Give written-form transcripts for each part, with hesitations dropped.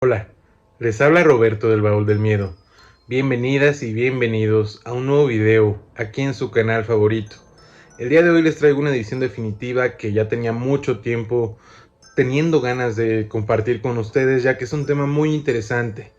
Hola, les habla Roberto del Baúl del Miedo. Bienvenidas y bienvenidos a un nuevo video aquí en su canal favorito. El día de hoy les traigo una edición definitiva que ya tenía mucho tiempo teniendo ganas de compartir con ustedes, ya que es un tema muy interesante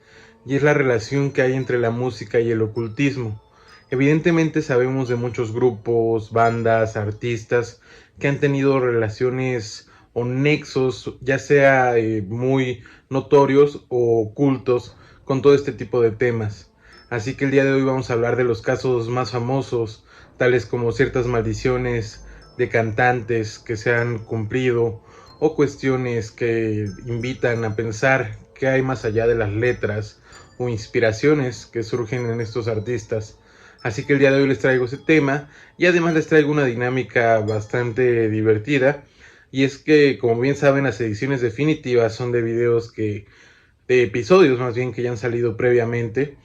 y es la relación que hay entre la música y el ocultismo. Evidentemente sabemos de muchos grupos, bandas, artistas que han tenido relaciones o nexos, ya sea muy notorios o ocultos, con todo este tipo de temas. Así que el día de hoy vamos a hablar de los casos más famosos, tales como ciertas maldiciones de cantantes que se han cumplido o cuestiones que invitan a pensar qué hay más allá de las letras o inspiraciones que surgen en estos artistas. Así que el día de hoy les traigo ese tema y además les traigo una dinámica bastante divertida, y es que, como bien saben, las ediciones definitivas son de videos de episodios más bien que ya han salido previamente.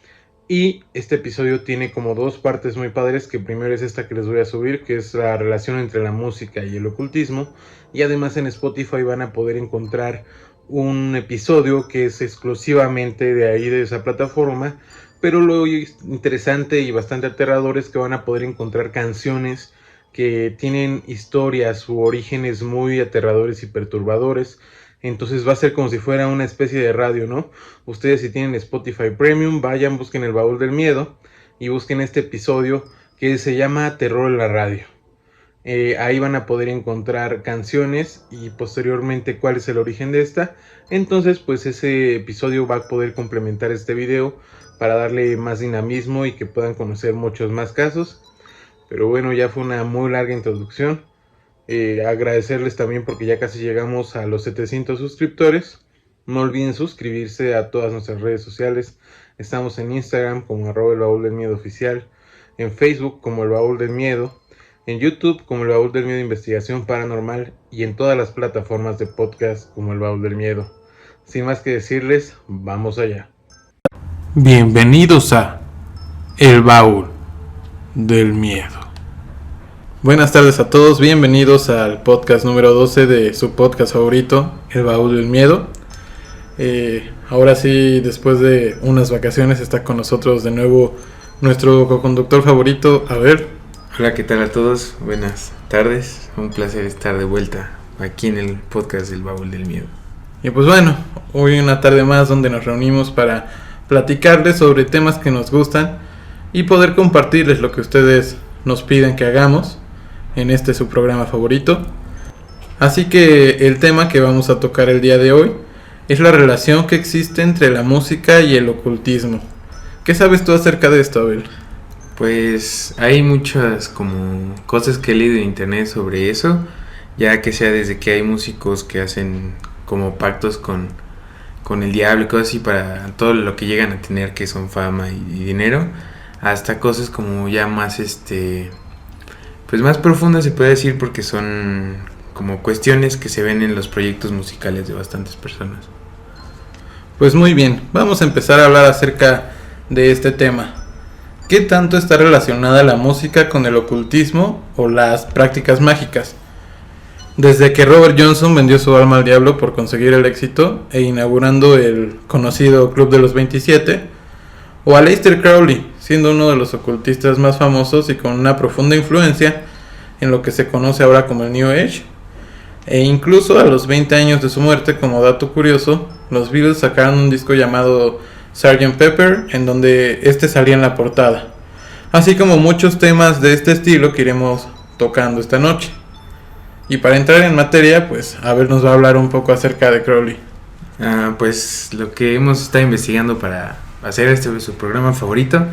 Y este episodio tiene como dos partes muy padres, que primero es esta que les voy a subir, que es la relación entre la música y el ocultismo. Y además en Spotify van a poder encontrar un episodio que es exclusivamente de ahí, de esa plataforma. Pero lo interesante y bastante aterrador es que van a poder encontrar canciones que tienen historias u orígenes muy aterradores y perturbadores. Entonces va a ser como si fuera una especie de radio, ¿no? Ustedes, si tienen Spotify Premium, vayan, busquen El Baúl del Miedo y busquen este episodio que se llama Terror en la Radio. Ahí van a poder encontrar canciones y posteriormente cuál es el origen de esta. Entonces pues ese episodio va a poder complementar este video para darle más dinamismo y que puedan conocer muchos más casos. Pero bueno, ya fue una muy larga introducción. Agradecerles también porque ya casi llegamos a los 700 suscriptores. No olviden suscribirse a todas nuestras redes sociales. Estamos en Instagram como @el baúl del miedo oficial, en Facebook como El Baúl del Miedo, en YouTube como El Baúl del Miedo Investigación Paranormal y en todas las plataformas de podcast como El Baúl del Miedo. Sin más que decirles, vamos allá. Bienvenidos a El Baúl del Miedo. Buenas tardes a todos, bienvenidos al podcast número 12 de su podcast favorito, El Baúl del Miedo. Ahora sí, después de unas vacaciones, está con nosotros de nuevo nuestro coconductor favorito, Abel. Hola, ¿qué tal a todos? Buenas tardes, un placer estar de vuelta aquí en el podcast del Baúl del Miedo. Y pues bueno, hoy una tarde más donde nos reunimos para platicarles sobre temas que nos gustan y poder compartirles lo que ustedes nos piden que hagamos en este su programa favorito. Así que el tema que vamos a tocar el día de hoy es la relación que existe entre la música y el ocultismo. ¿Qué sabes tú acerca de esto, Abel? Pues hay muchas como cosas que he leído en internet sobre eso, ya que sea desde que hay músicos que hacen como pactos con el diablo y cosas así para todo lo que llegan a tener, que son fama y dinero, hasta cosas como ya más pues más profundas se puede decir, porque son como cuestiones que se ven en los proyectos musicales de bastantes personas. Pues muy bien, vamos a empezar a hablar acerca de este tema. ¿Qué tanto está relacionada la música con el ocultismo o las prácticas mágicas? Desde que Robert Johnson vendió su alma al diablo por conseguir el éxito e inaugurando el conocido Club de los 27, o Aleister Crowley, siendo uno de los ocultistas más famosos y con una profunda influencia en lo que se conoce ahora como el New Age. E incluso a los 20 años de su muerte, como dato curioso, los Beatles sacaron un disco llamado Sgt. Pepper, en donde salía en la portada, así como muchos temas de este estilo que iremos tocando esta noche. Y para entrar en materia, pues Abel nos va a hablar un poco acerca de Crowley. Pues lo que hemos estado investigando para hacer su programa favorito,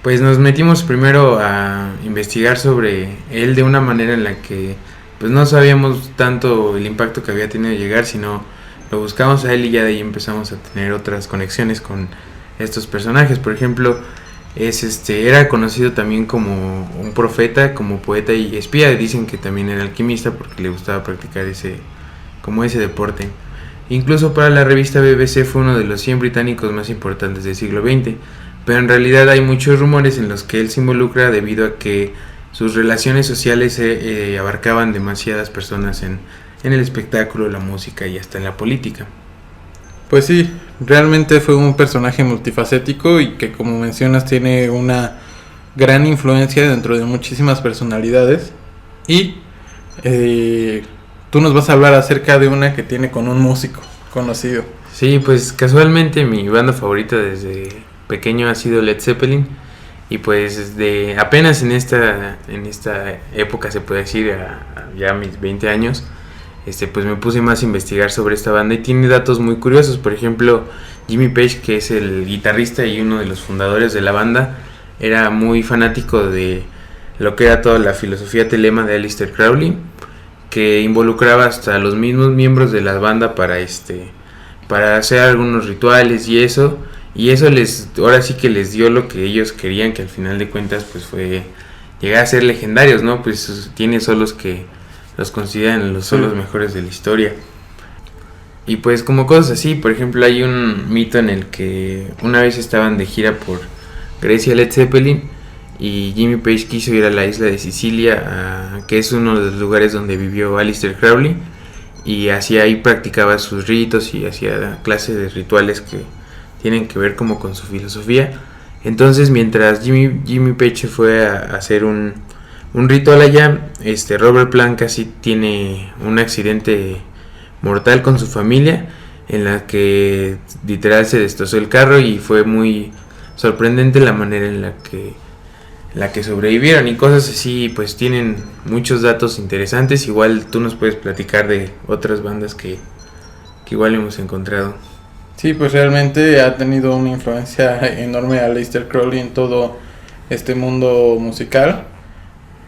pues nos metimos primero a investigar sobre él de una manera en la que pues no sabíamos tanto el impacto que había tenido llegar, sino lo buscamos a él y ya de ahí empezamos a tener otras conexiones con estos personajes. Por ejemplo, era conocido también como un profeta, como poeta y espía. Dicen que también era alquimista porque le gustaba practicar ese deporte. Incluso para la revista BBC fue uno de los 100 británicos más importantes del siglo XX, pero en realidad hay muchos rumores en los que él se involucra debido a que sus relaciones sociales abarcaban demasiadas personas en el espectáculo, la música y hasta en la política. Pues sí, realmente fue un personaje multifacético y que, como mencionas, tiene una gran influencia dentro de muchísimas personalidades. Y tú nos vas a hablar acerca de una que tiene con un músico conocido. Sí, pues casualmente mi banda favorita desde pequeño ha sido Led Zeppelin. Y pues apenas en esta época, se puede decir, ya a mis 20 años, pues me puse más a investigar sobre esta banda y tiene datos muy curiosos. Por ejemplo, Jimmy Page, que es el guitarrista y uno de los fundadores de la banda, era muy fanático de lo que era toda la filosofía telema de Aleister Crowley, que involucraba hasta los mismos miembros de la banda para hacer algunos rituales y eso ahora sí que les dio lo que ellos querían, que al final de cuentas pues fue llegar a ser legendarios, ¿no? Pues tiene solos que los consideran los solos mejores de la historia. Y pues como cosas así, por ejemplo, hay un mito en el que una vez estaban de gira por Grecia Led Zeppelin y Jimmy Page quiso ir a la isla de Sicilia, que es uno de los lugares donde vivió Aleister Crowley, y así ahí practicaba sus ritos y hacía clases de rituales que tienen que ver como con su filosofía. Entonces, mientras Jimmy Page fue a hacer un ritual allá, Robert Plant casi tiene un accidente mortal con su familia, en la que literal se destrozó el carro, y fue muy sorprendente la manera en la que sobrevivieron y cosas así. Pues tienen muchos datos interesantes. Igual tú nos puedes platicar de otras bandas que igual hemos encontrado. Sí, pues realmente ha tenido una influencia enorme a Aleister Crowley en todo este mundo musical.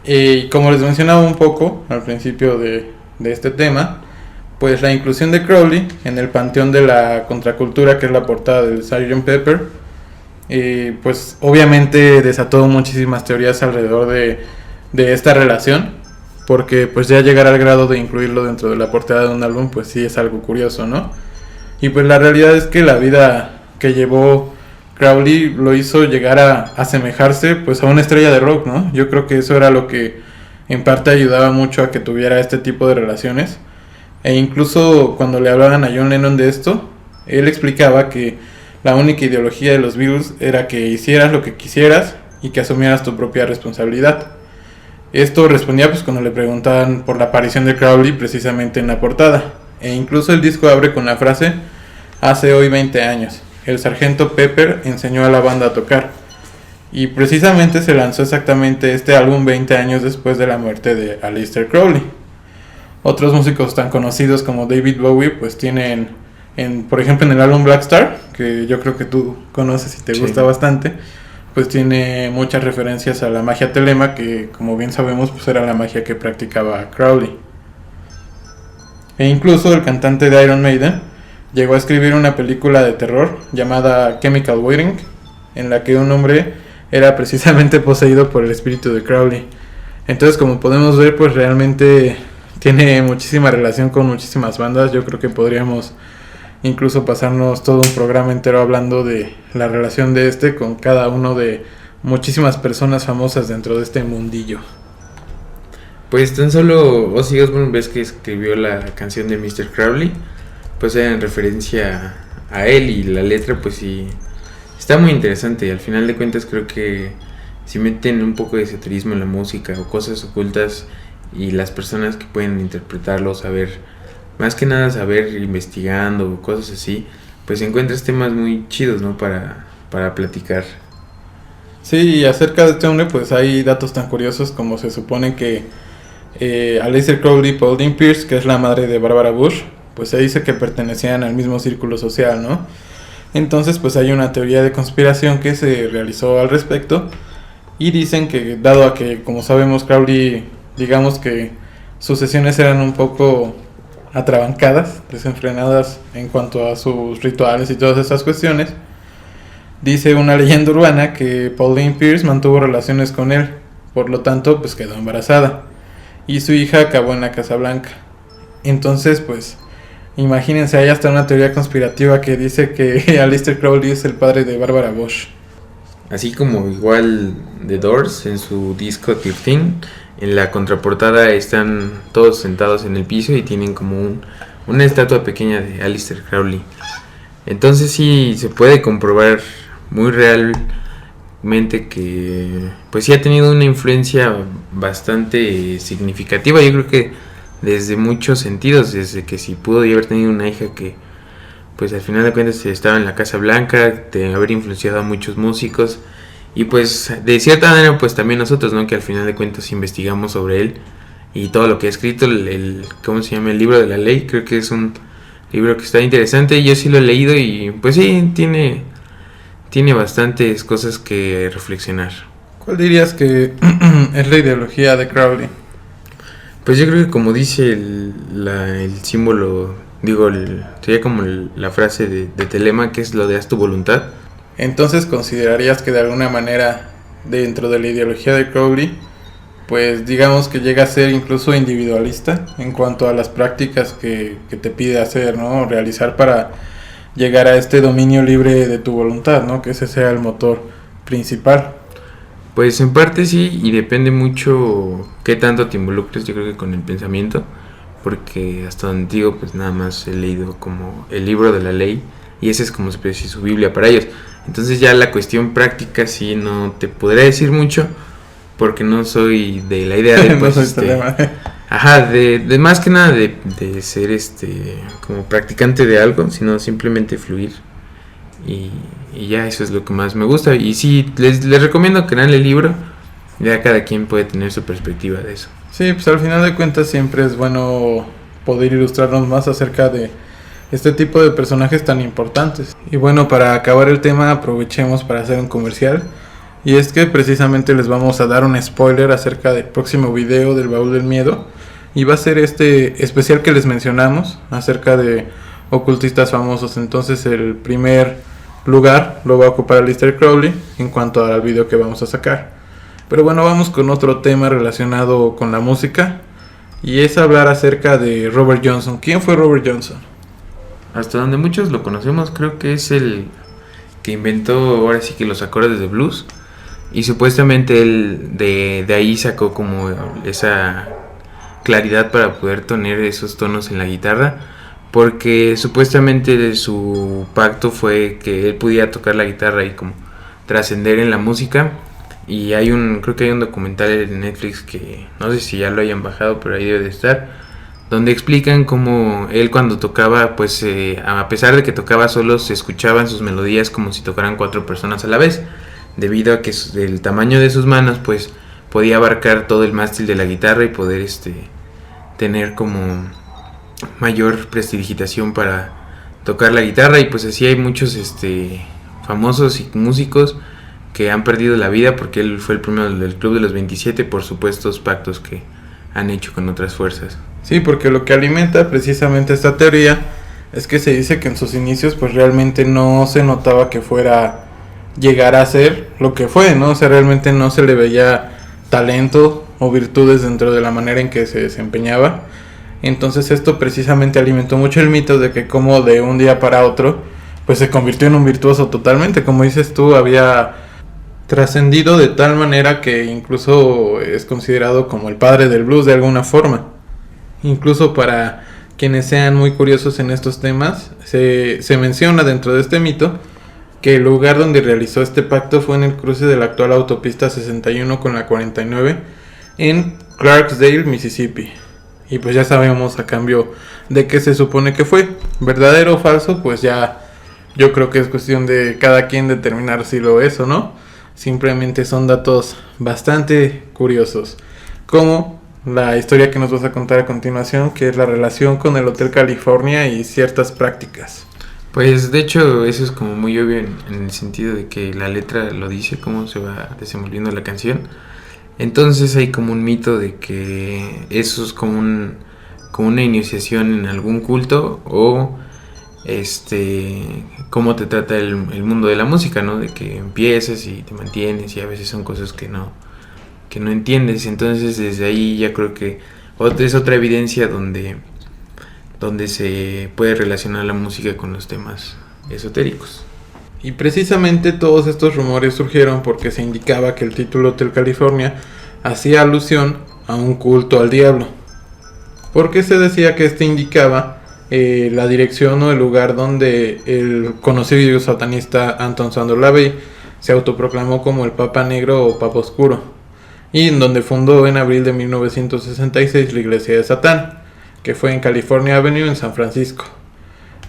Y como les mencionaba un poco al principio de este tema, pues la inclusión de Crowley en el panteón de la contracultura, que es la portada del Sgt. Pepper, pues obviamente desató muchísimas teorías alrededor de esta relación, porque pues ya llegar al grado de incluirlo dentro de la portada de un álbum, pues sí es algo curioso, ¿no? Y pues la realidad es que la vida que llevó Crowley lo hizo llegar a asemejarse pues a una estrella de rock, ¿no? Yo creo que eso era lo que en parte ayudaba mucho a que tuviera este tipo de relaciones. E incluso cuando le hablaban a John Lennon de esto, él explicaba que la única ideología de los Beatles era que hicieras lo que quisieras y que asumieras tu propia responsabilidad. Esto respondía pues cuando le preguntaban por la aparición de Crowley precisamente en la portada. E incluso el disco abre con la frase: hace hoy 20 años, el sargento Pepper enseñó a la banda a tocar. Y precisamente se lanzó exactamente este álbum 20 años después de la muerte de Aleister Crowley. Otros músicos tan conocidos como David Bowie pues tienen, por ejemplo en el álbum Black Star, que yo creo que tú conoces y te gusta bastante, pues tiene muchas referencias a la magia telema, que como bien sabemos pues era la magia que practicaba Crowley. E incluso el cantante de Iron Maiden llegó a escribir una película de terror llamada Chemical Wedding, en la que un hombre era precisamente poseído por el espíritu de Crowley. Entonces, como podemos ver, pues realmente tiene muchísima relación con muchísimas bandas. Yo creo que podríamos incluso pasarnos todo un programa entero hablando de la relación de con cada uno de muchísimas personas famosas dentro de este mundillo. Pues tan solo Ozzy Osbourne, ves que escribió la canción de Mr. Crowley, pues era en referencia a él, y la letra pues sí está muy interesante. Al final de cuentas creo que si meten un poco de esoterismo en la música o cosas ocultas, y las personas que pueden interpretarlo, más que nada saber investigando cosas así, pues encuentras temas muy chidos, ¿no? Para platicar. Sí, y acerca de este hombre pues hay datos tan curiosos como se supone que Aleister Crowley y Pauline Pierce, que es la madre de Barbara Bush, pues se dice que pertenecían al mismo círculo social, ¿no? Entonces pues hay una teoría de conspiración que se realizó al respecto, y dicen que dado a que, como sabemos, Crowley, digamos que sus sesiones eran un poco atrabancadas, desenfrenadas en cuanto a sus rituales y todas esas cuestiones, dice una leyenda urbana que Pauline Pierce mantuvo relaciones con él, por lo tanto pues quedó embarazada, y su hija acabó en la Casa Blanca. Entonces pues imagínense, hay hasta una teoría conspirativa que dice que Aleister Crowley es el padre de Barbara Bush. Así como igual The Doors en su disco 13, en la contraportada están todos sentados en el piso y tienen como una estatua pequeña de Aleister Crowley. Entonces sí se puede comprobar muy realmente que pues sí ha tenido una influencia bastante significativa. Yo creo que desde muchos sentidos, desde que si pudo haber tenido una hija que pues al final de cuentas estaba en la Casa Blanca, de haber influenciado a muchos músicos, y pues de cierta manera pues también nosotros, ¿no? Que al final de cuentas investigamos sobre él y todo lo que ha escrito, ¿cómo se llama? El libro de la ley. Creo que es un libro que está interesante, yo sí lo he leído y pues sí, tiene bastantes cosas que reflexionar. ¿Cuál dirías que es la ideología de Crowley? Pues yo creo que como dice el símbolo, sería como la frase de Telema, que es lo de haz tu voluntad. Entonces, ¿considerarías que de alguna manera dentro de la ideología de Crowley, pues digamos que llega a ser incluso individualista en cuanto a las prácticas que te pide hacer, ¿no? Realizar para llegar a este dominio libre de tu voluntad, ¿no? Que ese sea el motor principal. Pues en parte sí, y depende mucho qué tanto te involucres, yo creo que con el pensamiento, porque hasta donde digo, pues nada más he leído como el libro de la ley, y ese es como especie su Biblia para ellos. Entonces ya la cuestión práctica sí no te podría decir mucho, porque no soy de la idea de pues de más que nada de ser como practicante de algo, sino simplemente fluir. Y ya eso es lo que más me gusta. Y sí, les recomiendo que lean el libro. Ya cada quien puede tener su perspectiva de eso. Sí, pues al final de cuentas siempre es bueno poder ilustrarnos más acerca de este tipo de personajes tan importantes. Y bueno, para acabar el tema aprovechemos para hacer un comercial. Y es que precisamente les vamos a dar un spoiler acerca del próximo video del Baúl del Miedo. Y va a ser este especial que les mencionamos acerca de ocultistas famosos. Entonces el primer lugar lo va a ocupar Aleister Crowley en cuanto al video que vamos a sacar. Pero bueno, vamos con otro tema relacionado con la música, y es hablar acerca de Robert Johnson. ¿Quién fue Robert Johnson? Hasta donde muchos lo conocemos, creo que es el que inventó ahora sí que los acordes de blues, y supuestamente él de ahí sacó como esa claridad para poder tener esos tonos en la guitarra, porque supuestamente su pacto fue que él pudiera tocar la guitarra y como trascender en la música. Y creo que hay un documental en Netflix que no sé si ya lo hayan bajado, pero ahí debe de estar, donde explican cómo él cuando tocaba, pues a pesar de que tocaba solo, se escuchaban sus melodías como si tocaran 4 personas a la vez, debido a que el tamaño de sus manos pues podía abarcar todo el mástil de la guitarra y poder tener como mayor prestidigitación para tocar la guitarra. Y pues así hay muchos famosos y músicos que han perdido la vida porque él fue el primero del Club de los 27 por supuestos pactos que han hecho con otras fuerzas. Sí, porque lo que alimenta precisamente esta teoría es que se dice que en sus inicios pues realmente no se notaba que fuera llegar a ser lo que fue, ¿no? O sea, realmente no se le veía talento o virtudes dentro de la manera en que se desempeñaba. Entonces esto precisamente alimentó mucho el mito de que como de un día para otro pues se convirtió en un virtuoso totalmente. Como dices tú, había trascendido de tal manera que incluso es considerado como el padre del blues de alguna forma. Incluso para quienes sean muy curiosos en estos temas, se menciona dentro de este mito que el lugar donde realizó este pacto fue en el cruce de la actual autopista 61 con la 49 en Clarksdale, Mississippi. Y pues ya sabemos a cambio de qué se supone que fue. ¿Verdadero o falso? Pues ya yo creo que es cuestión de cada quien determinar si lo es o no. Simplemente son datos bastante curiosos, como la historia que nos vas a contar a continuación, que es la relación con el Hotel California y ciertas prácticas. Pues de hecho eso es como muy obvio en el sentido de que la letra lo dice, cómo se va desenvolviendo la canción. Entonces hay como un mito de que eso es como una iniciación en algún culto, o cómo te trata el mundo de la música, ¿no? De que empiezas y te mantienes y a veces son cosas que no entiendes. Entonces desde ahí ya creo que es otra evidencia donde se puede relacionar la música con los temas esotéricos. Y precisamente todos estos rumores surgieron porque se indicaba que el título Hotel California hacía alusión a un culto al diablo, porque se decía que este indicaba la dirección o el lugar donde el conocido satanista Anton Szandor LaVey se autoproclamó como el Papa Negro o Papa Oscuro, y en donde fundó en abril de 1966 la Iglesia de Satán, que fue en California Avenue en San Francisco.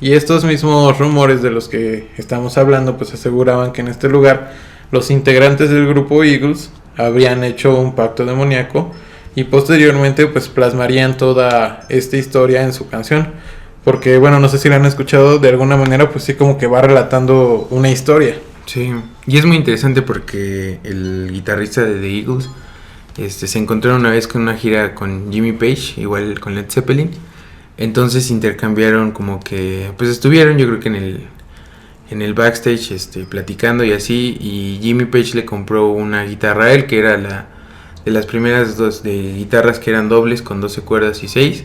Y estos mismos rumores de los que estamos hablando pues aseguraban que en este lugar los integrantes del grupo Eagles habrían hecho un pacto demoníaco y posteriormente pues plasmarían toda esta historia en su canción, porque bueno, no sé si la han escuchado, de alguna manera pues sí como que va relatando una historia. Sí, y es muy interesante porque el guitarrista de The Eagles se encontraron una vez con una gira con Jimmy Page, igual con Led Zeppelin. Entonces intercambiaron, como que pues estuvieron, yo creo que en el backstage platicando y así, y Jimmy Page le compró una guitarra a él, que era de las primeras dos de guitarras que eran dobles con 12 cuerdas y 6.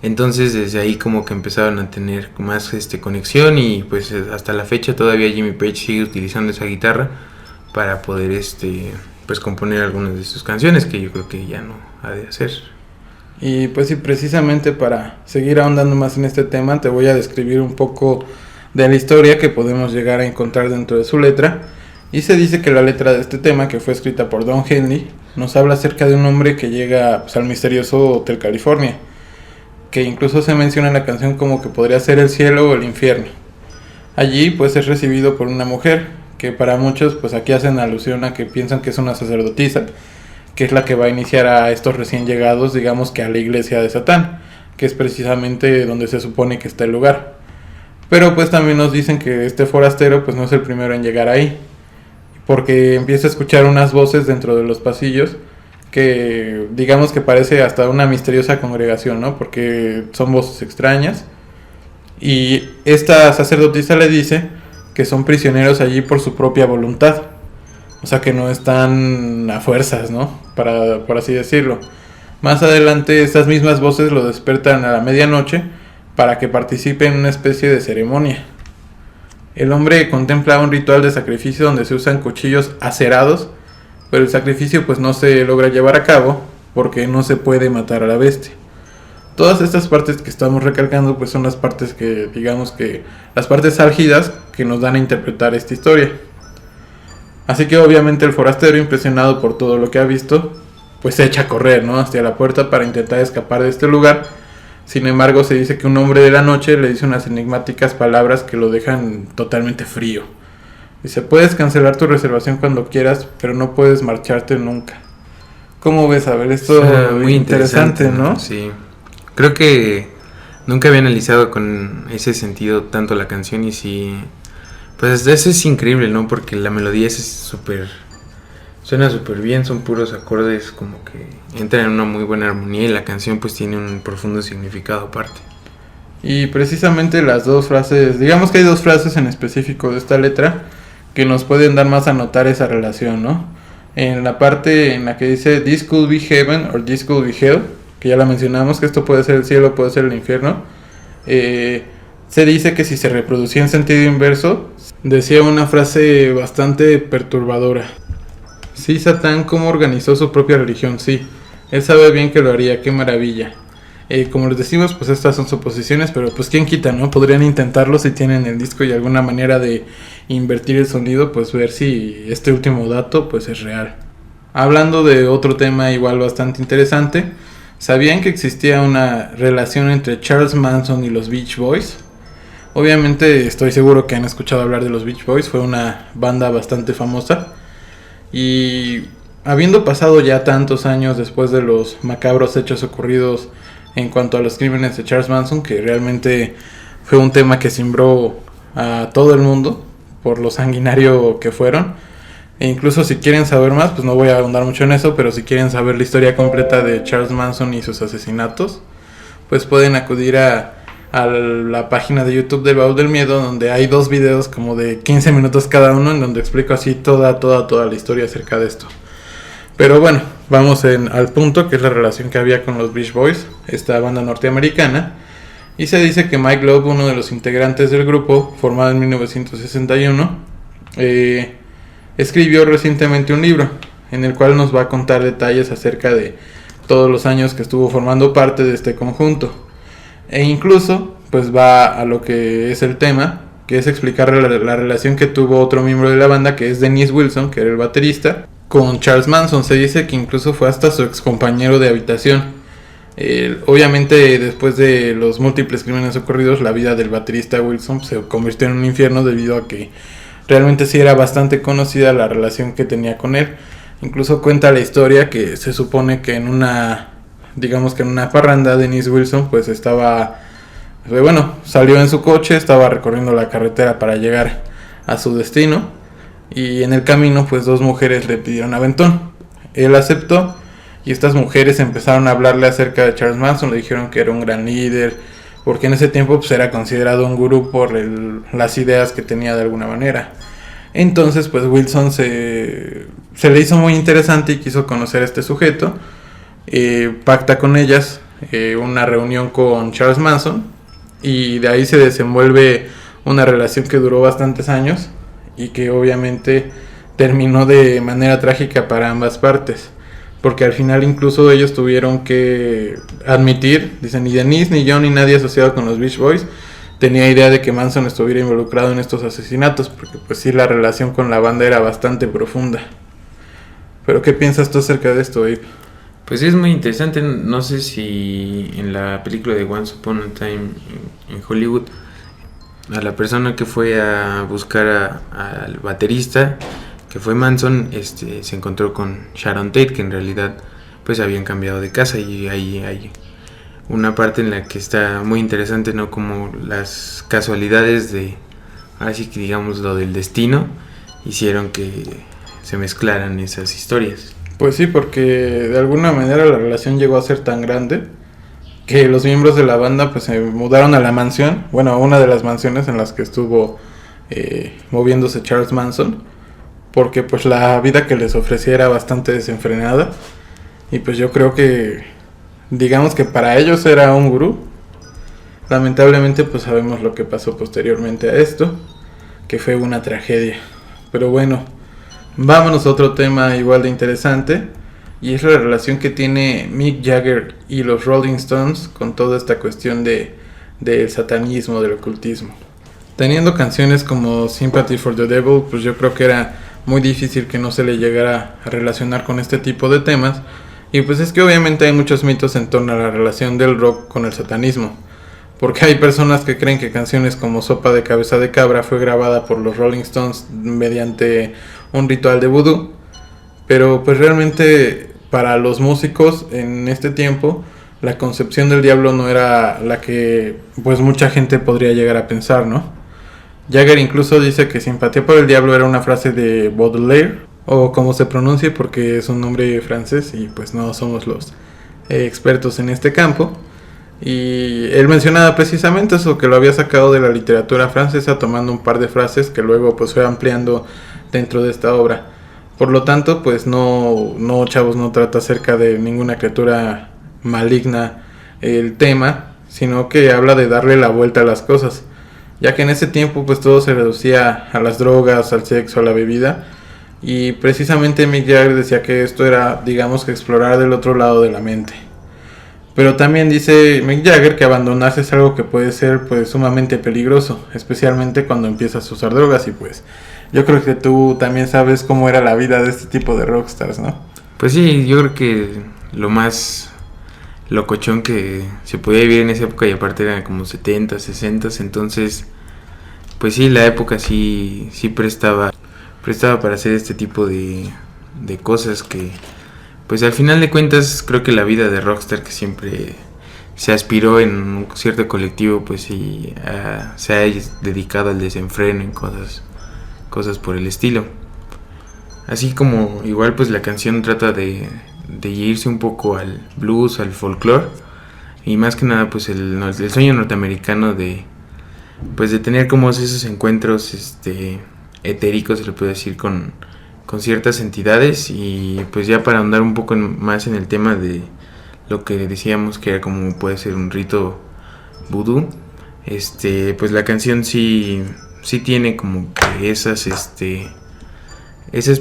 Entonces desde ahí como que empezaron a tener más conexión, y pues hasta la fecha todavía Jimmy Page sigue utilizando esa guitarra para poder pues componer algunas de sus canciones, que yo creo que ya no ha de hacer. Y pues sí, precisamente para seguir ahondando más en este tema, te voy a describir un poco de la historia que podemos llegar a encontrar dentro de su letra. Y se dice que la letra de este tema, que fue escrita por Don Henley, nos habla acerca de un hombre que llega pues, al misterioso Hotel California, que incluso se menciona en la canción como que podría ser el cielo o el infierno. Allí pues es recibido por una mujer, que para muchos pues aquí hacen alusión a que piensan que es una sacerdotisa, que es la que va a iniciar a estos recién llegados, digamos que a la iglesia de Satán, que es precisamente donde se supone que está el lugar. Pero pues también nos dicen que este forastero pues no es el primero en llegar ahí, porque empieza a escuchar unas voces dentro de los pasillos que digamos que parece hasta una misteriosa congregación, ¿no? Porque son voces extrañas, y esta sacerdotisa le dice que son prisioneros allí por su propia voluntad, o sea que no están a fuerzas, ¿no? Por así decirlo. Más adelante estas mismas voces lo despertan a la medianoche para que participe en una especie de ceremonia. El hombre contempla un ritual de sacrificio donde se usan cuchillos acerados, pero el sacrificio pues no se logra llevar a cabo porque no se puede matar a la bestia. Todas estas partes que estamos recalcando pues son las partes que, digamos que, las partes álgidas que nos dan a interpretar esta historia. Así que obviamente el forastero, impresionado por todo lo que ha visto, pues se echa a correr, ¿no? Hacia la puerta para intentar escapar de este lugar. Sin embargo, se dice que un hombre de la noche le dice unas enigmáticas palabras que lo dejan totalmente frío. Dice: puedes cancelar tu reservación cuando quieras, pero no puedes marcharte nunca. ¿Cómo ves? A ver, esto es muy interesante, ¿no? Sí. Creo que nunca había analizado con ese sentido tanto la canción, y sí, pues eso es increíble, ¿no? Porque la melodía es suena súper bien, son puros acordes como que entran en una muy buena armonía, y la canción pues tiene un profundo significado aparte. Y precisamente las dos frases, digamos que hay dos frases en específico de esta letra que nos pueden dar más a notar esa relación, ¿no? En la parte en la que dice "This could be heaven or this could be hell", que ya la mencionamos, que esto puede ser el cielo, puede ser el infierno, se dice que si se reproducía en sentido inverso, decía una frase bastante perturbadora: sí, Satán, ¿cómo organizó su propia religión? Sí, él sabe bien que lo haría, qué maravilla. Como les decimos, pues estas son suposiciones, pero pues quién quita, ¿no? Podrían intentarlo si tienen el disco y alguna manera de invertir el sonido, pues ver si este último dato pues es real. Hablando de otro tema igual bastante interesante, ¿sabían que existía una relación entre Charles Manson y los Beach Boys? Obviamente estoy seguro que han escuchado hablar de los Beach Boys, fue una banda bastante famosa. Y habiendo pasado ya tantos años después de los macabros hechos ocurridos en cuanto a los crímenes de Charles Manson, que realmente fue un tema que cimbró a todo el mundo por lo sanguinario que fueron, e incluso si quieren saber más, pues no voy a ahondar mucho en eso, pero si quieren saber la historia completa de Charles Manson y sus asesinatos, pues pueden acudir a la página de YouTube del Baúl del Miedo, donde hay 2 videos como de 15 minutos cada uno, en donde explico así toda la historia acerca de esto. Pero bueno, vamos al punto, que es la relación que había con los Beach Boys, esta banda norteamericana. Y se dice que Mike Love, uno de los integrantes del grupo, formado en 1961, escribió recientemente un libro en el cual nos va a contar detalles acerca de todos los años que estuvo formando parte de este conjunto. E incluso pues va a lo que es el tema, que es explicar la relación que tuvo otro miembro de la banda, que es Dennis Wilson, que era el baterista, con Charles Manson. Se dice que incluso fue hasta su ex compañero de habitación. Obviamente después de los múltiples crímenes ocurridos, la vida del baterista Wilson se convirtió en un infierno debido a que realmente sí era bastante conocida la relación que tenía con él. Incluso cuenta la historia que se supone que en una parranda, Dennis Wilson pues salió en su coche, estaba recorriendo la carretera para llegar a su destino, y en el camino pues dos mujeres le pidieron aventón. Él aceptó, y estas mujeres empezaron a hablarle acerca de Charles Manson. Le dijeron que era un gran líder, porque en ese tiempo pues era considerado un gurú por las ideas que tenía de alguna manera. Entonces pues Wilson se le hizo muy interesante y quiso conocer a este sujeto. Pacta con ellas una reunión con Charles Manson, y de ahí se desenvuelve una relación que duró bastantes años y que obviamente terminó de manera trágica para ambas partes, porque al final incluso ellos tuvieron que admitir, dicen, ni Denise, ni yo, ni nadie asociado con los Beach Boys tenía idea de que Manson estuviera involucrado en estos asesinatos, porque pues sí, la relación con la banda era bastante profunda. Pero ¿qué piensas tú acerca de esto, Abe? Pues es muy interesante. No sé si en la película de Once Upon a Time en Hollywood, a la persona que fue a buscar al baterista, que fue Manson, se encontró con Sharon Tate, que en realidad pues habían cambiado de casa, y ahí hay una parte en la que está muy interesante, ¿no? Como las casualidades así que digamos lo del destino, hicieron que se mezclaran esas historias. Pues sí, porque de alguna manera la relación llegó a ser tan grande que los miembros de la banda pues se mudaron a la mansión, a una de las mansiones en las que estuvo moviéndose Charles Manson, porque pues la vida que les ofrecía era bastante desenfrenada, y pues yo creo que digamos que para ellos era un gurú. Lamentablemente pues sabemos lo que pasó posteriormente a esto, que fue una tragedia. Pero bueno, vámonos a otro tema igual de interesante, y es la relación que tiene Mick Jagger y los Rolling Stones con toda esta cuestión del satanismo, del ocultismo. Teniendo canciones como Sympathy for the Devil, pues yo creo que era muy difícil que no se le llegara a relacionar con este tipo de temas. Y pues es que obviamente hay muchos mitos en torno a la relación del rock con el satanismo, porque hay personas que creen que canciones como Sopa de Cabeza de Cabra fue grabada por los Rolling Stones mediante un ritual de vudú, pero pues realmente para los músicos en este tiempo la concepción del diablo no era la que pues mucha gente podría llegar a pensar, ¿no? Jagger incluso dice que simpatía por el diablo era una frase de Baudelaire, o como se pronuncie, porque es un nombre francés y pues no somos los expertos en este campo. Y él mencionaba precisamente eso, que lo había sacado de la literatura francesa, tomando un par de frases que luego pues fue ampliando dentro de esta obra. Por lo tanto, pues no, chavos, no trata acerca de ninguna criatura maligna el tema, sino que habla de darle la vuelta a las cosas, ya que en ese tiempo pues todo se reducía a las drogas, al sexo, a la bebida, y precisamente Mick Jagger decía que esto era, digamos, que explorar del otro lado de la mente. Pero también dice Mick Jagger que abandonarse es algo que puede ser pues sumamente peligroso, especialmente cuando empiezas a usar drogas, y pues yo creo que tú también sabes cómo era la vida de este tipo de rockstars, ¿no? Pues sí, yo creo que lo más locochón que se podía vivir en esa época, y aparte eran como 70, 60, entonces pues sí, la época sí prestaba para hacer este tipo de cosas que pues al final de cuentas creo que la vida de rockstar, que siempre se aspiró en un cierto colectivo, pues sí se ha dedicado al desenfreno en cosas por el estilo. Así como igual pues la canción trata de irse un poco al blues, al folclore, y más que nada pues el sueño norteamericano de tener como esos encuentros etéricos, se le puede decir, con ciertas entidades. Y pues ya para ahondar un poco más en el tema de lo que decíamos que era como puede ser un rito vudú, pues la canción sí tiene como que esas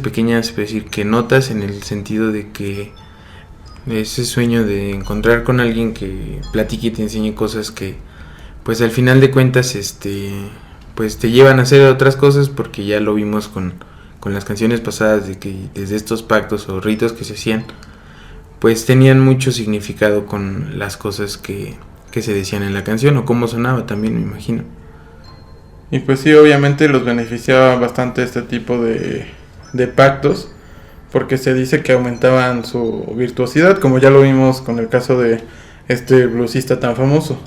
pequeñas, es decir, que notas, en el sentido de que ese sueño de encontrar con alguien que platique y te enseñe cosas que pues al final de cuentas pues te llevan a hacer otras cosas, porque ya lo vimos con las canciones pasadas, de que desde estos pactos o ritos que se hacían, pues tenían mucho significado con las cosas que se decían en la canción, o cómo sonaba también, me imagino. Y pues sí, obviamente los beneficiaba bastante este tipo de pactos, porque se dice que aumentaban su virtuosidad, como ya lo vimos con el caso de este bluesista tan famoso.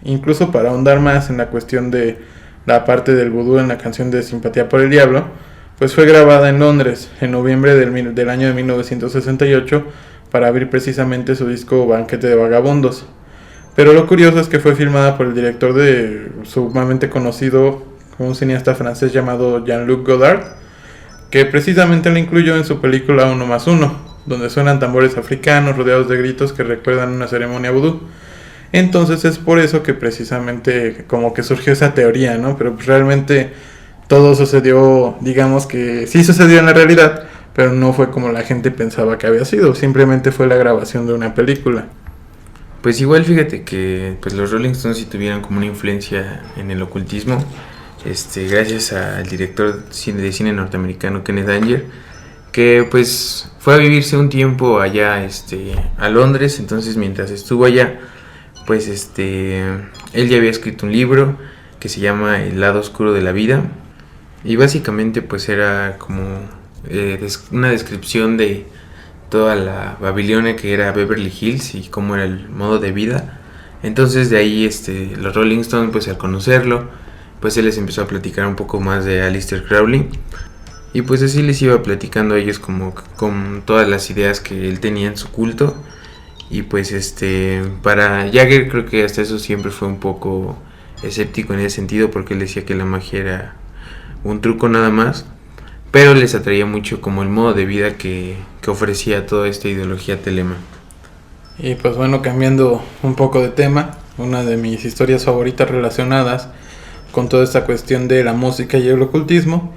Incluso para ahondar más en la cuestión de la parte del vudú en la canción de Simpatía por el Diablo, pues fue grabada en Londres en noviembre del año de 1968 para abrir precisamente su disco Banquete de Vagabundos. Pero lo curioso es que fue filmada por el director sumamente conocido, un cineasta francés llamado Jean-Luc Godard, que precisamente la incluyó en su película 1+1, donde suenan tambores africanos rodeados de gritos que recuerdan una ceremonia vudú. Entonces es por eso que precisamente como que surgió esa teoría, ¿no? Pero pues realmente todo sucedió, digamos que sí sucedió en la realidad, pero no fue como la gente pensaba que había sido, simplemente fue la grabación de una película. Pues igual fíjate que pues los Rolling Stones sí tuvieron como una influencia en el ocultismo, gracias al director de cine norteamericano Kenneth Anger, que pues fue a vivirse un tiempo allá a Londres. Entonces mientras estuvo allá, pues él ya había escrito un libro que se llama El lado oscuro de la vida, y básicamente pues era como una descripción de toda la Babilonia que era Beverly Hills y cómo era el modo de vida. Entonces de ahí los Rolling Stones, pues al conocerlo, pues él les empezó a platicar un poco más de Aleister Crowley, y pues así les iba platicando a ellos como con todas las ideas que él tenía en su culto. Y pues para Jagger creo que hasta eso siempre fue un poco escéptico en ese sentido, porque él decía que la magia era un truco nada más, pero les atraía mucho como el modo de vida que ofrecía toda esta ideología telema. Y pues bueno, cambiando un poco de tema, una de mis historias favoritas relacionadas con toda esta cuestión de la música y el ocultismo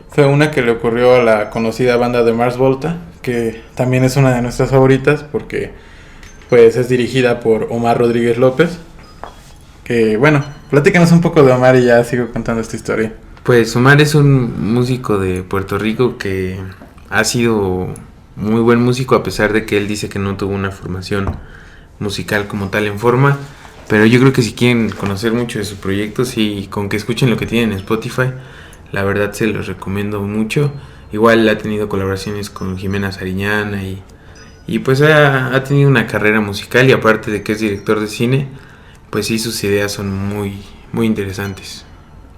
fue una que le ocurrió a la conocida banda de Mars Volta, que también es una de nuestras favoritas porque pues es dirigida por Omar Rodríguez López. Que bueno, platícanos un poco de Omar y ya sigo contando esta historia. Pues Omar es un músico de Puerto Rico que ha sido muy buen músico, a pesar de que él dice que no tuvo una formación musical como tal en forma. Pero yo creo que si quieren conocer mucho de su proyecto, sí, con que escuchen lo que tienen en Spotify, la verdad se los recomiendo mucho. Igual ha tenido colaboraciones con Jimena Sariñana y pues ha tenido una carrera musical, y aparte de que es director de cine, pues sí, sus ideas son muy, muy interesantes.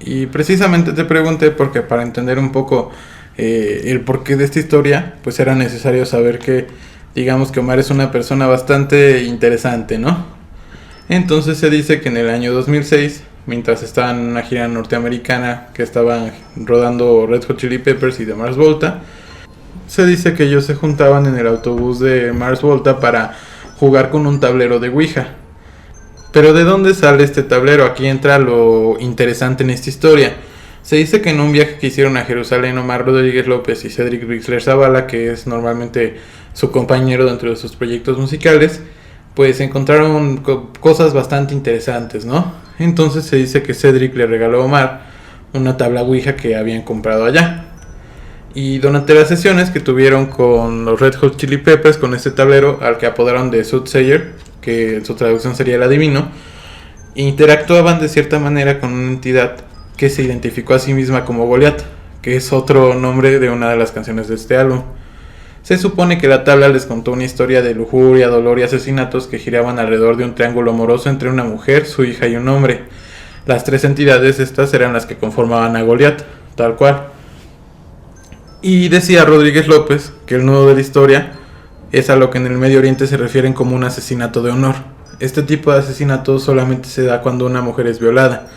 Y precisamente te pregunté porque para entender un poco el porqué de esta historia, pues era necesario saber que, digamos que Omar es una persona bastante interesante, ¿no? Entonces se dice que en el año 2006, mientras estaban en una gira norteamericana que estaban rodando Red Hot Chili Peppers y de Mars Volta, se dice que ellos se juntaban en el autobús de Mars Volta para jugar con un tablero de Ouija. Pero ¿de dónde sale este tablero? Aquí entra lo interesante en esta historia. Se dice que en un viaje que hicieron a Jerusalén, Omar Rodríguez López y Cedric Bixler Zavala, que es normalmente su compañero dentro de sus proyectos musicales, pues encontraron cosas bastante interesantes, ¿no? Entonces se dice que Cedric le regaló a Omar una tabla Ouija que habían comprado allá. Y durante las sesiones que tuvieron con los Red Hot Chili Peppers, con este tablero al que apodaron de Soothsayer, que en su traducción sería el adivino, interactuaban de cierta manera con una entidad que se identificó a sí misma como Goliath, que es otro nombre de una de las canciones de este álbum. Se supone que la tabla les contó una historia de lujuria, dolor y asesinatos que giraban alrededor de un triángulo amoroso entre una mujer, su hija y un hombre. Las tres entidades estas eran las que conformaban a Goliath, tal cual. Y decía Rodríguez López que el nudo de la historia es a lo que en el Medio Oriente se refieren como un asesinato de honor. Este tipo de asesinato solamente se da cuando una mujer es violada,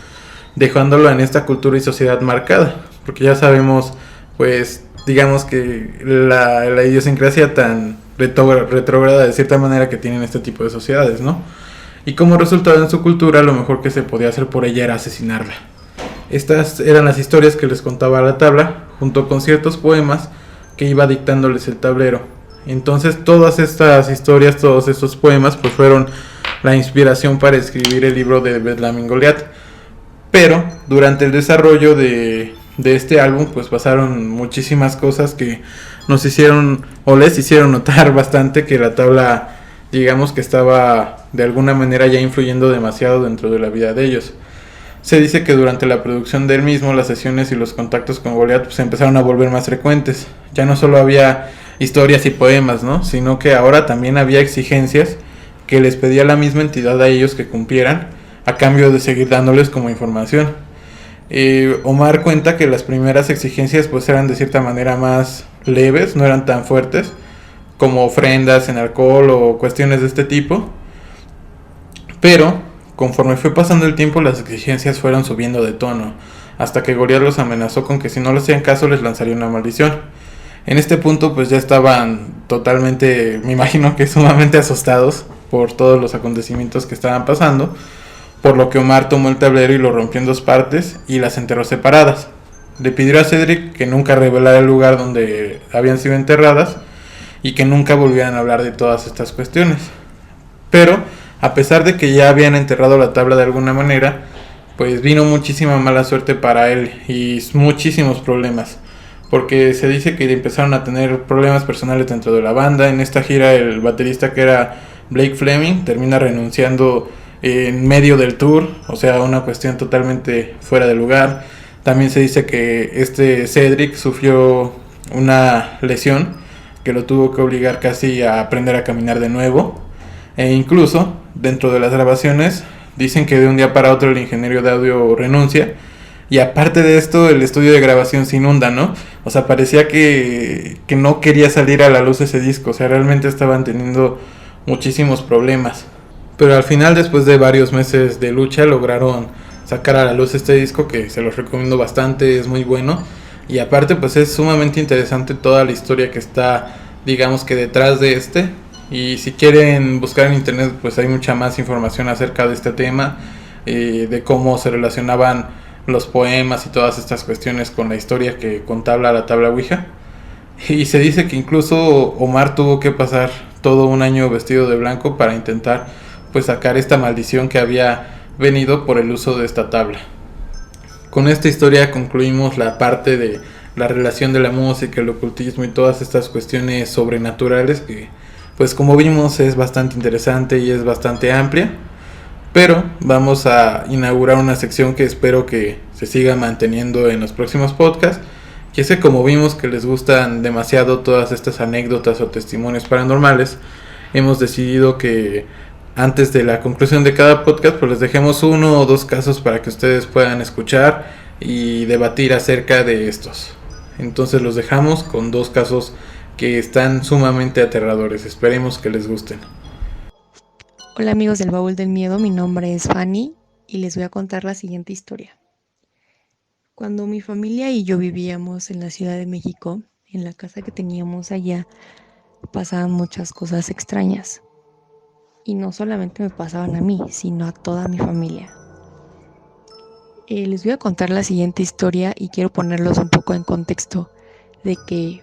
dejándola en esta cultura y sociedad marcada, porque ya sabemos, pues, digamos que la idiosincrasia tan retrógrada de cierta manera que tienen este tipo de sociedades, ¿no? Y como resultado en su cultura, lo mejor que se podía hacer por ella era asesinarla. Estas eran las historias que les contaba la tabla, junto con ciertos poemas que iba dictándoles el tablero. Entonces todas estas historias, todos estos poemas, pues fueron la inspiración para escribir el libro de Bedlam y Goliat. Pero durante el desarrollo de este álbum pues pasaron muchísimas cosas que nos hicieron o les hicieron notar bastante que la tabla, digamos que estaba de alguna manera ya influyendo demasiado dentro de la vida de ellos. Se dice que durante la producción del mismo las sesiones y los contactos con Goliat pues empezaron a volver más frecuentes. Ya no solo había historias y poemas, ¿no? Sino que ahora también había exigencias que les pedía la misma entidad a ellos que cumplieran a cambio de seguir dándoles como información. Omar cuenta que las primeras exigencias pues eran de cierta manera más leves, no eran tan fuertes, como ofrendas en alcohol o cuestiones de este tipo, pero conforme fue pasando el tiempo las exigencias fueron subiendo de tono, hasta que Goliat los amenazó con que si no le hacían caso les lanzaría una maldición. En este punto pues ya estaban totalmente, me imagino que sumamente asustados por todos los acontecimientos que estaban pasando, por lo que Omar tomó el tablero y lo rompió en dos partes y las enterró separadas. Le pidió a Cedric que nunca revelara el lugar donde habían sido enterradas y que nunca volvieran a hablar de todas estas cuestiones. Pero, a pesar de que ya habían enterrado la tabla de alguna manera, pues vino muchísima mala suerte para él y muchísimos problemas. Porque se dice que empezaron a tener problemas personales dentro de la banda. En esta gira el baterista, que era Blake Fleming, termina renunciando en medio del tour, o sea, una cuestión totalmente fuera de lugar. También se dice que Cedric sufrió una lesión que lo tuvo que obligar casi a aprender a caminar de nuevo. E incluso dentro de las grabaciones dicen que de un día para otro el ingeniero de audio renuncia. Y aparte de esto, el estudio de grabación se inunda, ¿no? O sea, parecía que no quería salir a la luz ese disco. O sea, realmente estaban teniendo muchísimos problemas. Pero al final, después de varios meses de lucha, lograron sacar a la luz este disco, que se los recomiendo bastante, es muy bueno. Y aparte pues es sumamente interesante toda la historia que está, digamos que detrás de este. Y si quieren buscar en internet pues hay mucha más información acerca de este tema, de cómo se relacionaban los poemas y todas estas cuestiones con la historia que contaba la tabla Ouija. Y se dice que incluso Omar tuvo que pasar todo un año vestido de blanco para intentar pues sacar esta maldición que había venido por el uso de esta tabla. Con esta historia concluimos la parte de la relación de la música, el ocultismo y todas estas cuestiones sobrenaturales que pues como vimos es bastante interesante y es bastante amplia. Pero vamos a inaugurar una sección que espero que se siga manteniendo en los próximos podcasts. Y es que como vimos que les gustan demasiado todas estas anécdotas o testimonios paranormales, hemos decidido que antes de la conclusión de cada podcast pues les dejemos uno o dos casos para que ustedes puedan escuchar y debatir acerca de estos. Entonces los dejamos con dos casos que están sumamente aterradores. Esperemos que les gusten. Hola amigos del Baúl del Miedo, mi nombre es Fanny y les voy a contar la siguiente historia. Cuando mi familia y yo vivíamos en la Ciudad de México, en la casa que teníamos allá, pasaban muchas cosas extrañas. Y no solamente me pasaban a mí, sino a toda mi familia. Les voy a contar la siguiente historia y quiero ponerlos un poco en contexto de que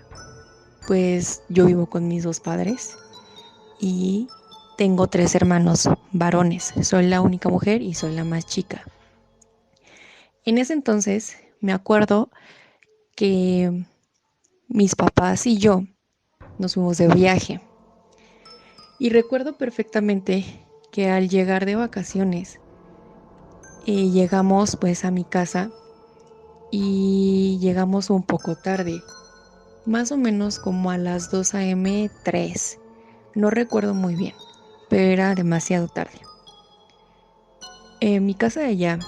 pues yo vivo con mis dos padres y tengo 3 hermanos varones. Soy la única mujer y soy la más chica. En ese entonces me acuerdo que mis papás y yo nos fuimos de viaje. Y recuerdo perfectamente que al llegar de vacaciones llegamos pues a mi casa y llegamos un poco tarde, más o menos como a las 2 a.m. 3, no recuerdo muy bien, pero era demasiado tarde. Mi casa de allá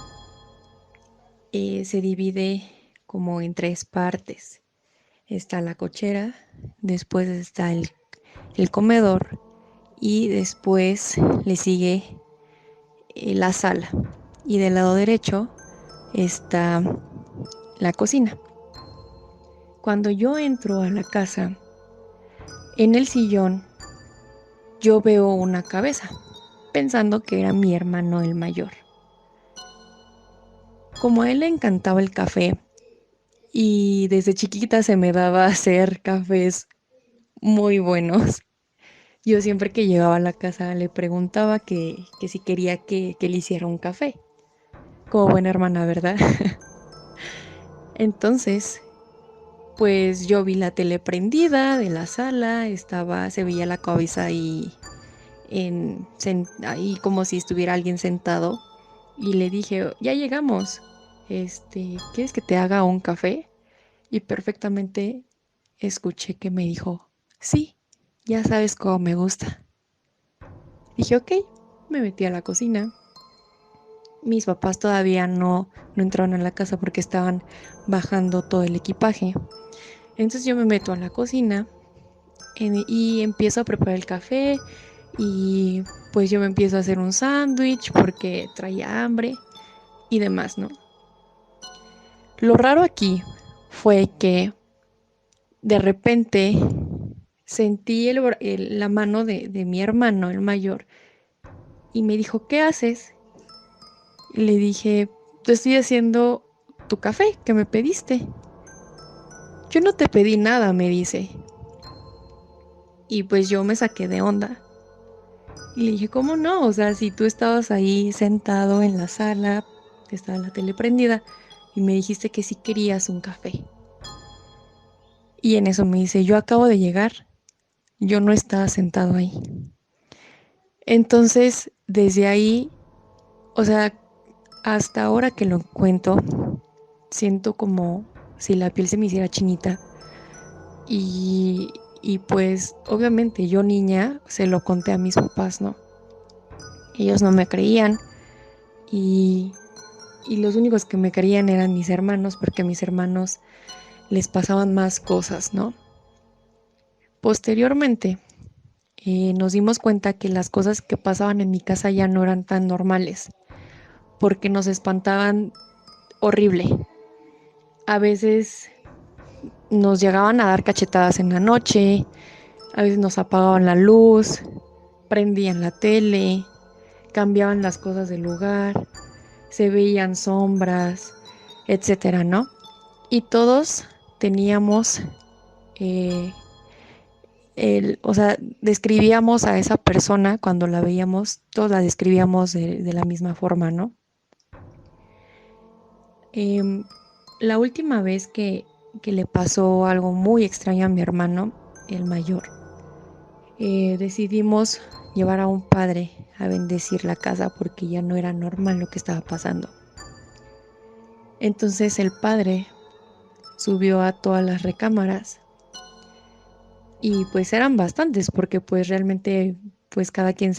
se divide como en 3 partes. Está la cochera, después está el comedor y después le sigue la sala. Y del lado derecho está la cocina. Cuando yo entro a la casa, en el sillón yo veo una cabeza, pensando que era mi hermano el mayor. Como a él le encantaba el café y desde chiquita se me daba hacer cafés muy buenos, yo siempre que llegaba a la casa le preguntaba que si quería que le hiciera un café. Como buena hermana, ¿verdad? Entonces, pues yo vi la tele prendida de la sala, se veía la cabeza ahí como si estuviera alguien sentado. Y le dije, ya llegamos. ¿Quieres que te haga un café? Y perfectamente escuché que me dijo, sí, ya sabes cómo me gusta. Dije, ok, me metí a la cocina. Mis papás todavía no entraron a la casa porque estaban bajando todo el equipaje. Entonces yo me meto a la cocina y empiezo a preparar el café y pues yo me empiezo a hacer un sándwich porque traía hambre y demás, ¿no? Lo raro aquí fue que de repente sentí la mano de mi hermano, el mayor, y me dijo, ¿qué haces? Y le dije, te estoy haciendo tu café que me pediste. Yo no te pedí nada, me dice. Y pues yo me saqué de onda. Y le dije, ¿cómo no? O sea, si tú estabas ahí sentado en la sala, estaba la tele prendida, y me dijiste que sí querías un café. Y en eso me dice, yo acabo de llegar, yo no estaba sentado ahí. Entonces, desde ahí, o sea, hasta ahora que lo cuento, siento como si la piel se me hiciera chinita. Y pues, obviamente, yo niña se lo conté a mis papás, ¿no? Ellos no me creían y, y los únicos que me creían eran mis hermanos, porque a mis hermanos les pasaban más cosas, ¿no? Posteriormente, nos dimos cuenta que las cosas que pasaban en mi casa ya no eran tan normales, porque nos espantaban horrible. A veces nos llegaban a dar cachetadas en la noche, a veces nos apagaban la luz, prendían la tele, cambiaban las cosas del lugar, se veían sombras, etcétera, ¿no? Y todos teníamos, eh, o sea, describíamos a esa persona cuando la veíamos, todos la describíamos de la misma forma, ¿no? Em, la última vez que le pasó algo muy extraño a mi hermano, el mayor, decidimos llevar a un padre a bendecir la casa porque ya no era normal lo que estaba pasando. Entonces el padre subió a todas las recámaras y pues eran bastantes porque pues realmente pues cada quien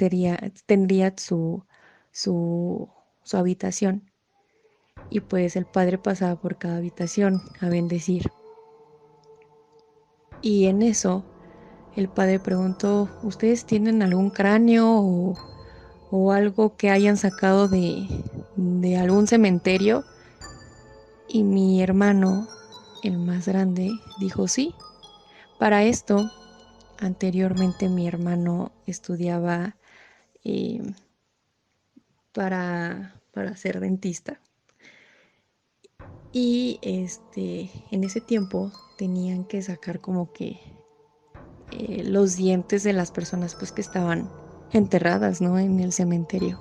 tendría su, su habitación y pues el padre pasaba por cada habitación a bendecir. Y en eso el padre preguntó, ¿ustedes tienen algún cráneo o algo que hayan sacado de algún cementerio? Y mi hermano, el más grande, dijo sí. Para esto, anteriormente mi hermano estudiaba eh, para ser dentista. Y en ese tiempo tenían que sacar como que los dientes de las personas pues que estaban enterradas, ¿no? En el cementerio.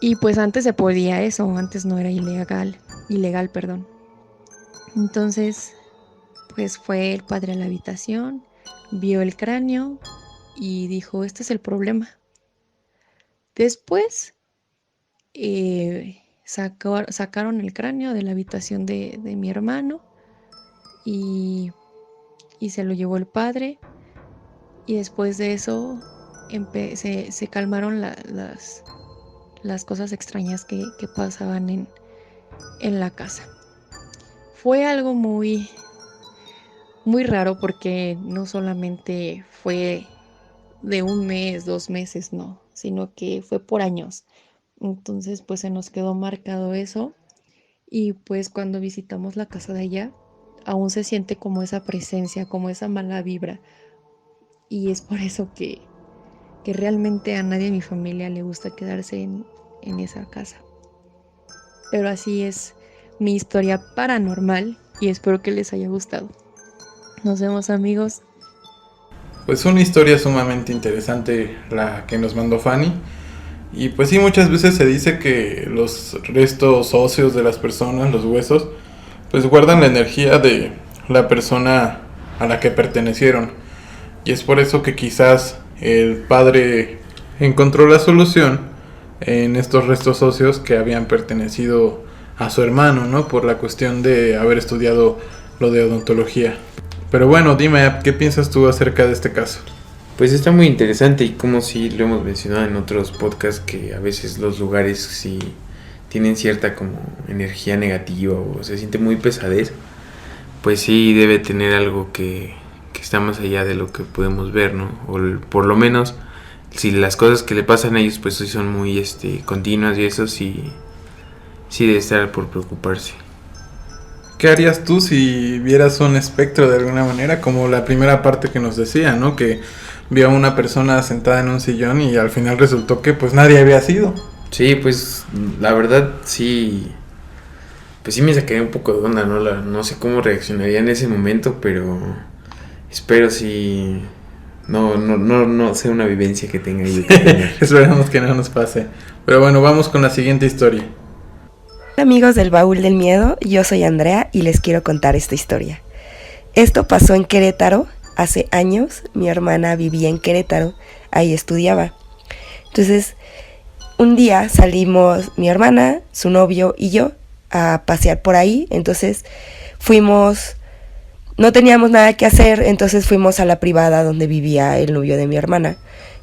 Y pues antes se podía eso, antes no era ilegal, perdón. Entonces, pues fue el padre a la habitación, vio el cráneo y dijo, este es el problema. Después sacaron el cráneo de la habitación de mi hermano y, y se lo llevó el padre. Y después de eso se calmaron las cosas extrañas que pasaban en la casa. Fue algo muy, muy raro porque no solamente fue de un mes, 2 meses, no, sino que fue por años. Entonces, pues se nos quedó marcado eso y pues cuando visitamos la casa de ella, aún se siente como esa presencia, como esa mala vibra. Y es por eso que realmente a nadie en mi familia le gusta quedarse en esa casa. Pero así es mi historia paranormal y espero que les haya gustado. Nos vemos, amigos. Pues una historia sumamente interesante la que nos mandó Fanny. Y pues sí, muchas veces se dice que los restos óseos de las personas, los huesos, pues guardan la energía de la persona a la que pertenecieron. Y es por eso que quizás el padre encontró la solución en estos restos óseos que habían pertenecido a su hermano, ¿no? Por la cuestión de haber estudiado lo de odontología. Pero bueno, dime, ¿qué piensas tú acerca de este caso? Pues está muy interesante y como sí lo hemos mencionado en otros podcasts, que a veces los lugares sí tienen cierta como energía negativa o se siente muy pesadez, pues sí debe tener algo que está más allá de lo que podemos ver, ¿no? O por lo menos si las cosas que le pasan a ellos pues sí son muy continuas, y eso sí debe estar por preocuparse. ¿Qué harías tú si vieras un espectro de alguna manera? Como la primera parte que nos decía, ¿no? Que vio a una persona sentada en un sillón y al final resultó que pues nadie había sido. Sí, pues la verdad sí, pues sí me sacaría un poco de onda, ¿no? No sé cómo reaccionaría en ese momento, pero espero si no sea una vivencia que tenga yo que tener. Esperamos que no nos pase. Pero bueno, vamos con la siguiente historia. Hola amigos del Baúl del Miedo, yo soy Andrea y les quiero contar esta historia. Esto pasó en Querétaro, hace años, mi hermana vivía en Querétaro, ahí estudiaba. Entonces, un día salimos mi hermana, su novio y yo a pasear por ahí, entonces fuimos, no teníamos nada que hacer, entonces fuimos a la privada donde vivía el novio de mi hermana.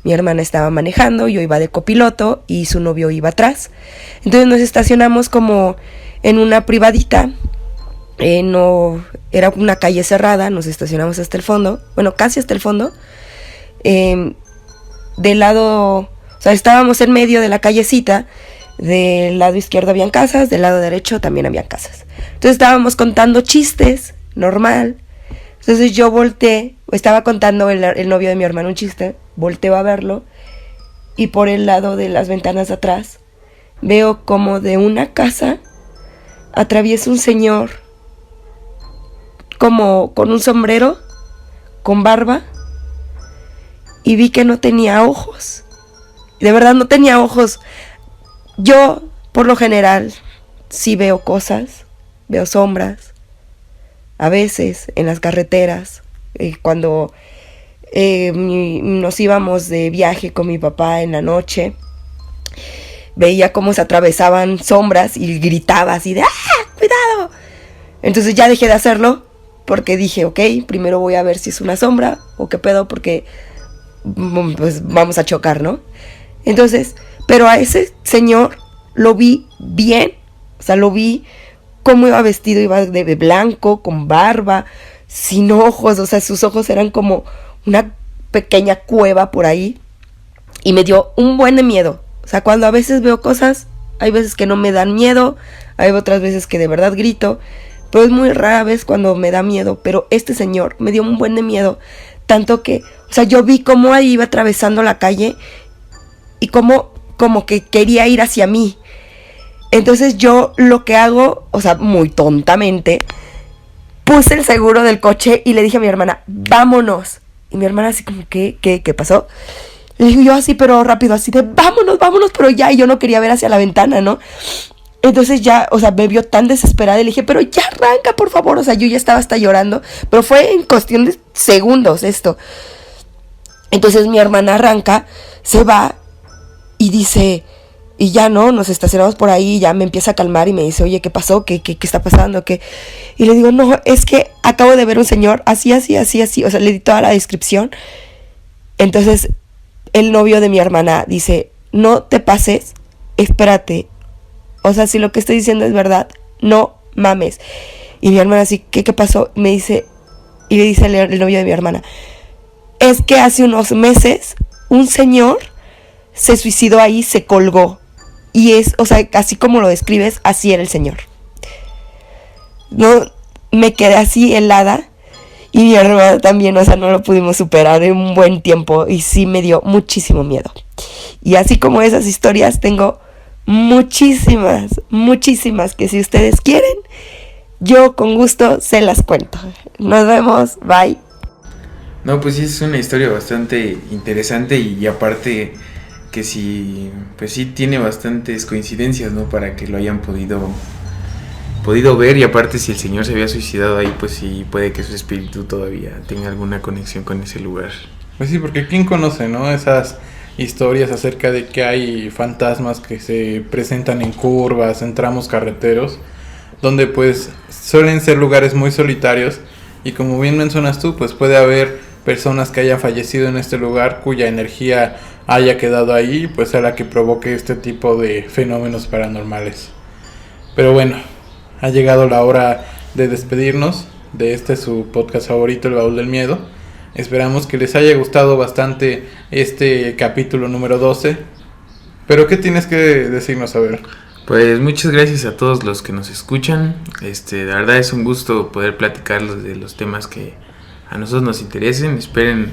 Mi hermana estaba manejando, yo iba de copiloto y su novio iba atrás. Entonces nos estacionamos como en una privadita. No era una calle cerrada, nos estacionamos hasta el fondo. Bueno, casi hasta el fondo. Del lado, o sea, estábamos en medio de la callecita. Del lado izquierdo habían casas, del lado derecho también habían casas. Entonces estábamos contando chistes, normal. Entonces yo volteé, estaba contando el novio de mi hermano un chiste, volteo a verlo y por el lado de las ventanas de atrás veo como de una casa atraviesa un señor como con un sombrero, con barba, y vi que no tenía ojos. De verdad no tenía ojos. Yo, por lo general, sí veo cosas, veo sombras. A veces en las carreteras, cuando nos íbamos de viaje con mi papá en la noche, veía cómo se atravesaban sombras y gritaba así de ¡ah, cuidado! Entonces ya dejé de hacerlo porque dije, ok, primero voy a ver si es una sombra o qué pedo, porque pues vamos a chocar, ¿no? Entonces, pero a ese señor lo vi bien, o sea, lo vi cómo iba vestido, iba de blanco, con barba, sin ojos, o sea, sus ojos eran como una pequeña cueva por ahí, y me dio un buen de miedo. O sea, cuando a veces veo cosas, hay veces que no me dan miedo, hay otras veces que de verdad grito, pero es muy rara vez cuando me da miedo. Pero este señor me dio un buen de miedo, tanto que, o sea, yo vi cómo ahí iba atravesando la calle y como que quería ir hacia mí. Entonces yo lo que hago, o sea, muy tontamente, puse el seguro del coche y le dije a mi hermana, vámonos. Y mi hermana así como, ¿qué pasó? Le dije yo así, pero rápido, así de, vámonos, pero ya. Y yo no quería ver hacia la ventana, ¿no? Entonces ya, o sea, me vio tan desesperada y le dije, pero ya arranca, por favor. O sea, yo ya estaba hasta llorando, pero fue en cuestión de segundos esto. Entonces mi hermana arranca, se va y dice... Y ya no, nos estacionamos por ahí, ya me empieza a calmar y me dice, oye, ¿qué pasó? ¿Qué está pasando? ¿Qué? Y le digo, no, es que acabo de ver un señor así, o sea, le di toda la descripción. Entonces, el novio de mi hermana dice, no te pases, espérate. O sea, si lo que estoy diciendo es verdad, no mames. Y mi hermana así, ¿qué pasó? Me dice, y le dice el novio de mi hermana, es que hace unos meses un señor se suicidó ahí, se colgó. Y es, o sea, así como lo describes, así era el señor. No, me quedé así helada. Y mi hermana también, o sea, no lo pudimos superar en un buen tiempo. Y sí me dio muchísimo miedo. Y así como esas historias, tengo muchísimas que si ustedes quieren, yo con gusto se las cuento. Nos vemos, bye. No, pues sí, es una historia bastante interesante y aparte que sí, pues sí tiene bastantes coincidencias, ¿no? Para que lo hayan podido ver, y aparte si el señor se había suicidado ahí, pues sí puede que su espíritu todavía tenga alguna conexión con ese lugar. Pues sí, porque quién conoce, ¿no? Esas historias acerca de que hay fantasmas que se presentan en curvas, en tramos carreteros, donde pues suelen ser lugares muy solitarios y como bien mencionas tú, pues puede haber personas que hayan fallecido en este lugar cuya energía haya quedado ahí, pues sea la que provoque este tipo de fenómenos paranormales. Pero bueno, ha llegado la hora de despedirnos de este su podcast favorito, El Baúl del Miedo. Esperamos que les haya gustado bastante este capítulo número 12. Pero ¿qué tienes que decirnos, a ver? Pues muchas gracias a todos los que nos escuchan. De verdad es un gusto poder platicarles de los temas que a nosotros nos interesen. Esperen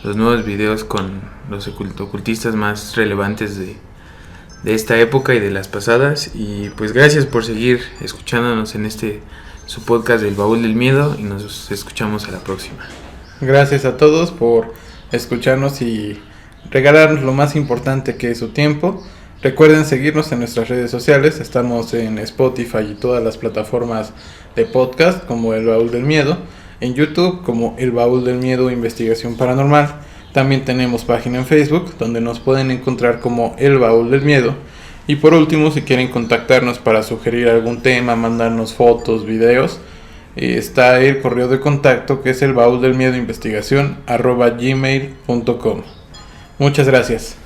los nuevos videos con los ocultistas más relevantes de esta época y de las pasadas. Y pues gracias por seguir escuchándonos en su podcast del Baúl del Miedo, y nos escuchamos a la próxima. Gracias a todos por escucharnos y regalarnos lo más importante, que es su tiempo. Recuerden seguirnos en nuestras redes sociales. Estamos en Spotify y todas las plataformas de podcast como El Baúl del Miedo. En YouTube como El Baúl del Miedo Investigación Paranormal. También tenemos página en Facebook donde nos pueden encontrar como El Baúl del Miedo. Y por último, si quieren contactarnos para sugerir algún tema, mandarnos fotos, videos, está el correo de contacto, que es el baúl del miedo investigación @gmail.com. Muchas gracias.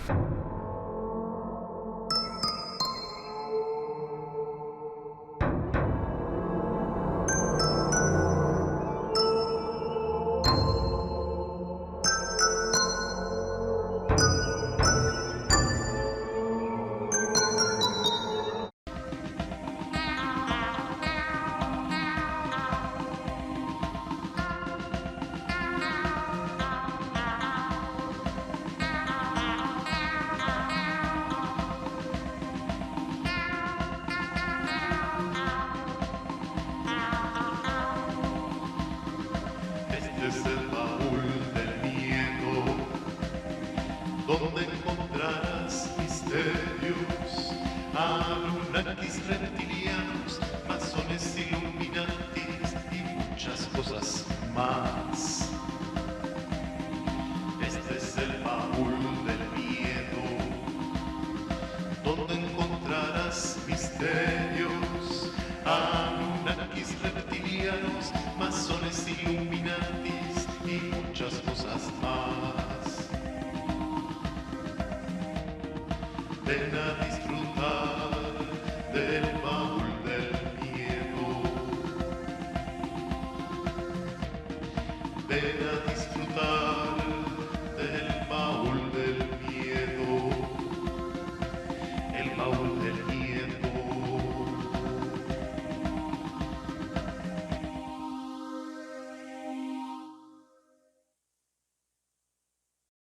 Es el baúl del miedo, donde encontrarás misterios, anunnakis, reptilianos, masones, illuminatis y muchas cosas más. Este es el baúl del miedo, donde encontrarás misterios, anunnakis, reptilianos, masones, illuminatis y muchas cosas más. Ven a disfrutar del baúl del miedo. Ven a disfrutar del baúl del miedo. El baúl del